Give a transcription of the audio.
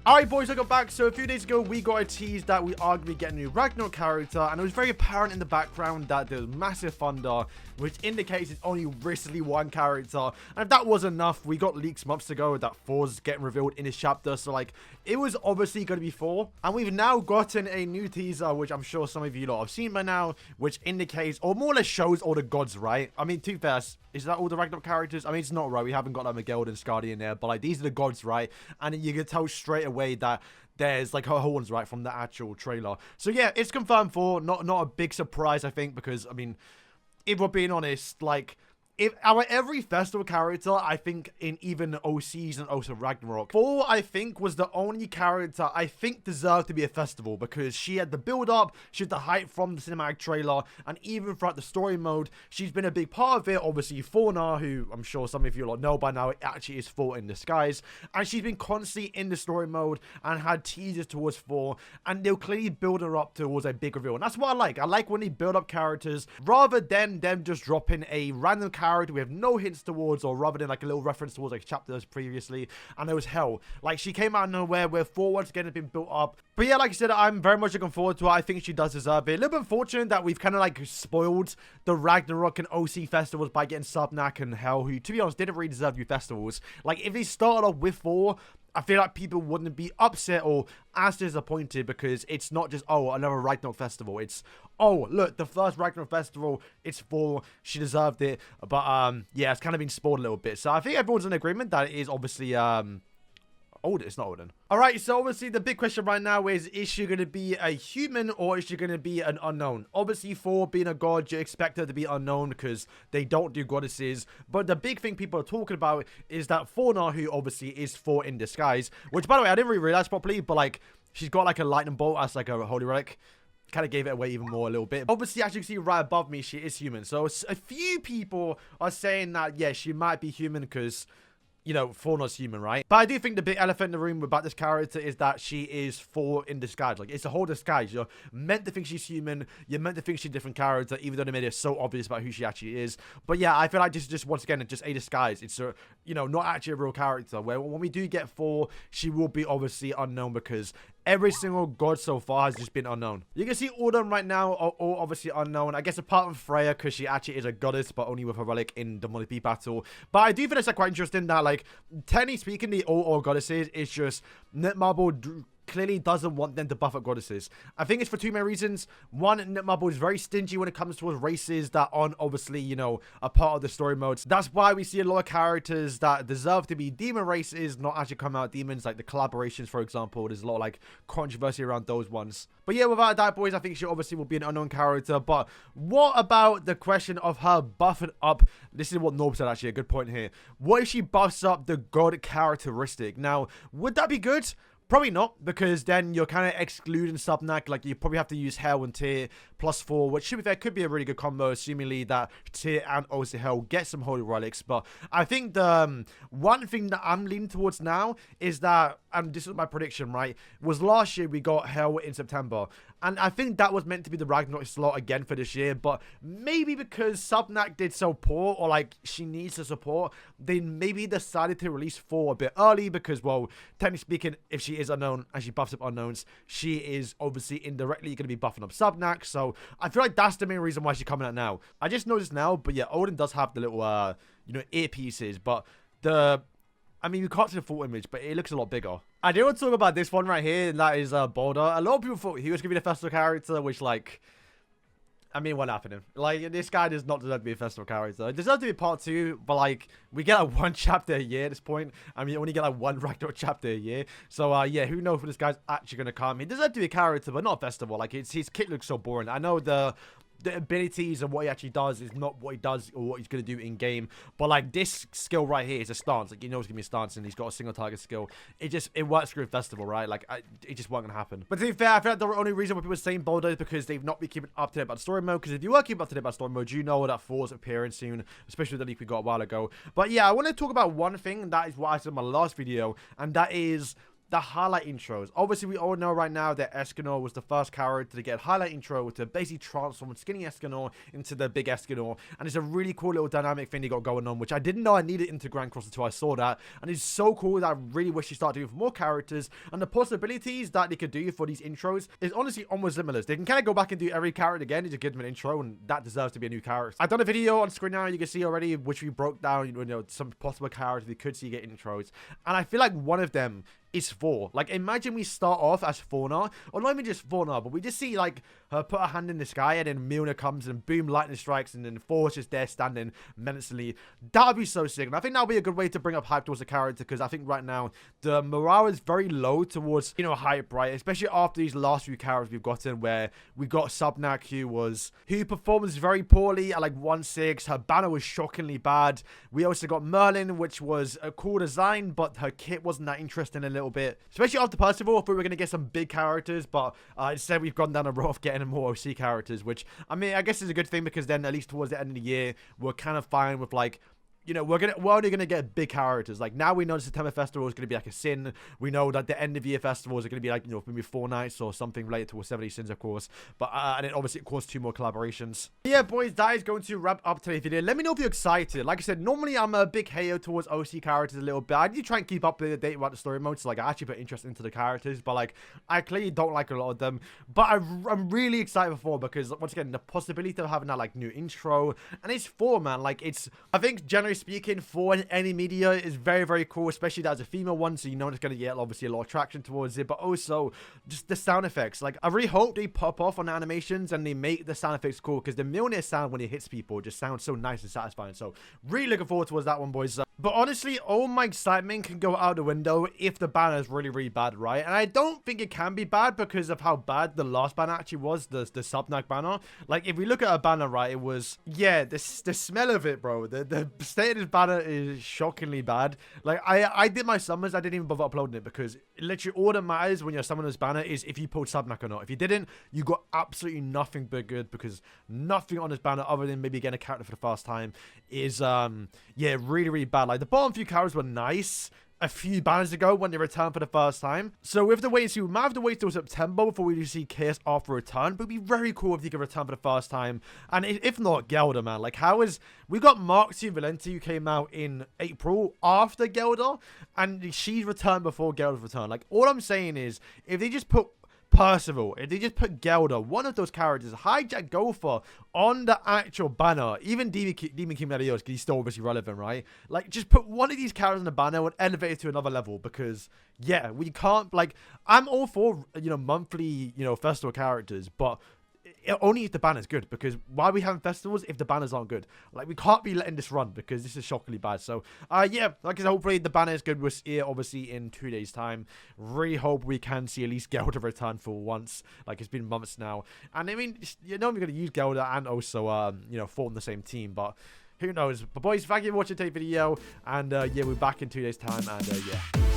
Alright boys, welcome back. So a few days ago we got a tease that we are going to be getting a new Ragnarok character, and it was very apparent in the background that there was massive thunder, which indicates it's only recently one character. And if that was enough, we got leaks months ago that THOR's getting revealed in this chapter, so like it was obviously going to be THOR. And we've now gotten a new teaser, which I'm sure some of you lot have seen by now, which indicates or more or less shows all the gods, right? I mean, to be fair, is that all the Ragnarok characters? I mean, it's not, right? We haven't got like Miguel and Skadi in there, but like these are the gods, right? And you can tell straight away that there's like her horns, right, from the actual trailer. So yeah, it's confirmed for not a big surprise, I think, because I mean, if we're being honest, like if our every festival character, I think in even OCs and also Ragnarok, THOR, I think, was the only character I think deserved to be a festival, because she had the build up, she had the hype from the cinematic trailer, and even throughout the story mode, she's been a big part of it. Obviously, THOR, who I'm sure some of you lot know by now, it actually is THOR in disguise, and she's been constantly in the story mode and had teasers towards THOR, and they'll clearly build her up towards a big reveal, and that's what I like. I like when they build up characters rather than them just dropping a random character we have no hints towards, or rather than like a little reference towards like chapters previously. And it was hell, like she came out of nowhere where THOR once again has been built up. But yeah, like I said, I'm very much looking forward to it. I think she does deserve it. A little bit unfortunate that we've kind of like spoiled the Ragnarok and OC festivals by getting Subnak and Hell, who to be honest didn't really deserve to be festivals. Like if they started off with THOR, I feel like people wouldn't be upset or as disappointed, because it's not just, oh, another Ragnarok festival. It's, oh, look, the first Ragnarok festival, it's THOR, she deserved it. But, yeah, it's kind of been spoiled a little bit. So I think everyone's in agreement that it is obviously, Odin. It's not Odin. Alright, so obviously the big question right now is she going to be a human or is she going to be an unknown? Obviously, THOR being a god, you expect her to be unknown because they don't do goddesses. But the big thing people are talking about is that THOR, who obviously is THOR in disguise, which by the way, I didn't really realize properly, but like she's got like a lightning bolt as like a holy relic. Kind of gave it away even more a little bit. Obviously, as you can see right above me, she is human. So a few people are saying that, yeah, she might be human because, you know, THOR's human, right? But I do think the big elephant in the room about this character is that she is THOR in disguise. Like, it's a whole disguise. You're meant to think she's human. You're meant to think she's a different character, even though they made it so obvious about who she actually is. But yeah, I feel like this is just, once again, just a disguise. It's, a, you know, not actually a real character. Where when we do get THOR, she will be obviously unknown, because every single god so far has just been unknown. You can see all of them right now are all obviously unknown. I guess apart from Freya, because she actually is a goddess, but only with a relic in the Monolith battle. But I do think it's like quite interesting that, like, technically speaking, the all goddesses is just Netmarble clearly doesn't want them to buff up goddesses. I think it's for two main reasons. One, Netmarble is very stingy when it comes towards races that aren't obviously, you know, a part of the story modes. That's why we see a lot of characters that deserve to be demon races not actually come out demons, like the collaborations, for example. There's a lot of like controversy around those ones. But yeah, without that, boys, I think she obviously will be an unknown character. But what about the question of her buffing up? This is what Norb said, actually, a good point here. What if she buffs up the god characteristic? Now, would that be good? Probably not, because then you're kind of excluding Subnak. Like, you probably have to use Hell and Tyr plus 4, which should be fair, could be a really good combo, assumingly that Tyr and also Hell get some holy relics. But I think the one thing that I'm leaning towards now is that, and this is my prediction, right, was last year we got Hell in September, and I think that was meant to be the Ragnarok slot again for this year. But maybe because Subnak did so poor, or like she needs the support, they maybe decided to release 4 a bit early, because, well, technically speaking, if she is unknown and she buffs up unknowns, she is obviously indirectly going to be buffing up Subnak. So I feel like that's the main reason why she's coming out now. I just noticed now, but yeah, Odin does have the little you know, earpieces, but I mean, you can't see the full image, but it looks a lot bigger. I do want to talk about this one right here, and that is Boulder. A lot of people thought he was going to be the festival character, which, like, I mean, what happened? Like, this guy does not deserve to be a festival character. It deserves to be part 2, but, like, we get, like, 1 chapter a year at this point. I mean, you only get, like, 1 Ragnarok chapter a year. So, yeah, who knows when this guy's actually going to come. He deserves to be a character, but not a festival. Like, his kit looks so boring. I know the abilities and what he actually does is not what he does or what he's going to do in game, but like this skill right here is a stance. Like, you know, it's gonna be a stance, and he's got a single target skill. It works through a festival, right? Like, it just wasn't gonna happen. But to be fair, I feel like the only reason why people are saying Boulder is because they've not been keeping up to date about story mode. Because if you were keeping up to date about story mode, you know that THOR's appearing soon, especially with the leak we got a while ago. But yeah, I want to talk about one thing, and that is what I said in my last video, and that is the highlight intros. Obviously, we all know right now that Escanor was the first character to get highlight intro to basically transform skinny Escanor into the big Escanor. And it's a really cool little dynamic thing they got going on, which I didn't know I needed into Grand Cross until I saw that. And it's so cool that I really wish they started doing for more characters. And the possibilities that they could do for these intros is honestly almost limitless. They can kind of go back and do every character again and just give them an intro, and that deserves to be a new character. I've done a video on screen now, you can see already, which we broke down, you know, some possible characters we could see get intros. And I feel like one of them is THOR. Like, imagine we start off as Fauna, or not even just Fauna, but we just see, like, her put her hand in the sky, and then Milner comes, and boom, lightning strikes, and then Thor's just there standing menacingly. That would be so sick, and I think that would be a good way to bring up hype towards the character, because I think right now, the morale is very low towards, you know, hype, right? Especially after these last few characters we've gotten, where we got Subnak, who performs very poorly at, like, 1-6. Her banner was shockingly bad. We also got Merlin, which was a cool design, but her kit wasn't that interesting a little bit, especially after Percival. I thought we were going to get some big characters, but instead we've gone down a road of getting more OC characters, which, I mean, I guess is a good thing, because then at least towards the end of the year, we're kind of fine with, like, you know, we're only gonna get big characters. Like, now we know the September festival is gonna be like a Sin. We know that the end of year festivals are gonna be like, you know, maybe 4 nights or something related to 70 Sins, of course. But and then obviously, of course, 2 more collaborations. Yeah, boys, that is going to wrap up today's video. Let me know if you're excited. Like I said, normally I'm a big hater towards OC characters a little bit. I do try and keep up to date about the story mode, so like I actually put interest into the characters. But like, I clearly don't like a lot of them. But I'm really excited for, because once again, the possibility of having that like new intro, and it's THOR, man. Like, it's, I think generally speaking, THOR in any media is very, very cool, especially that as a female one, so you know it's going to get obviously a lot of traction towards it. But also just the sound effects, like I really hope they pop off on the animations and they make the sound effects cool, because the Mjolnir sound when it hits people just sounds so nice and satisfying. So really looking forward towards that one, boys. But honestly, all my excitement can go out the window if the banner is really, really bad, right? And I don't think it can be bad because of how bad the last banner actually was, the Subnak banner. Like, if we look at a banner, right, it was, yeah, the smell of it, bro. The state of this banner is shockingly bad. Like, I did my summons, I didn't even bother uploading it, because literally all that matters when you're summoning this banner is if you pulled Subnak or not. If you didn't, you got absolutely nothing but good, because nothing on this banner other than maybe getting a character for the first time is, yeah, really, really bad. Like, the bottom few characters were nice a few banners ago when they returned for the first time. So with the wait and see, we might have to wait till September before we see Chaos after return, but it'd be very cool if they could return for the first time. And if not, Gelder, man. Like, how is, we got Mark II Valenti, who came out in April after Gelder, and she's returned before Gelder's return. Like, all I'm saying is, if they just put Percival, if they just put Gelder, one of those characters, hijack Gopher on the actual banner, even Demon King Meliodas, because he's still obviously relevant, right? Like, just put one of these characters on the banner and elevate it to another level, because, yeah, we can't, like, I'm all for, you know, monthly, you know, festival characters, but only if the banner's good, because why are we having festivals if the banners aren't good? Like, we can't be letting this run, because this is shockingly bad. So yeah, like I said, hopefully the banner is good. We'll see it obviously in 2 days time. Really hope we can see at least Gelder return for once. Like, it's been months now, and I mean, you know, we're going to use Gelder and also you know, form the same team, but who knows. But boys, thank you for watching today's video, and yeah, we're back in 2 days time, and yeah.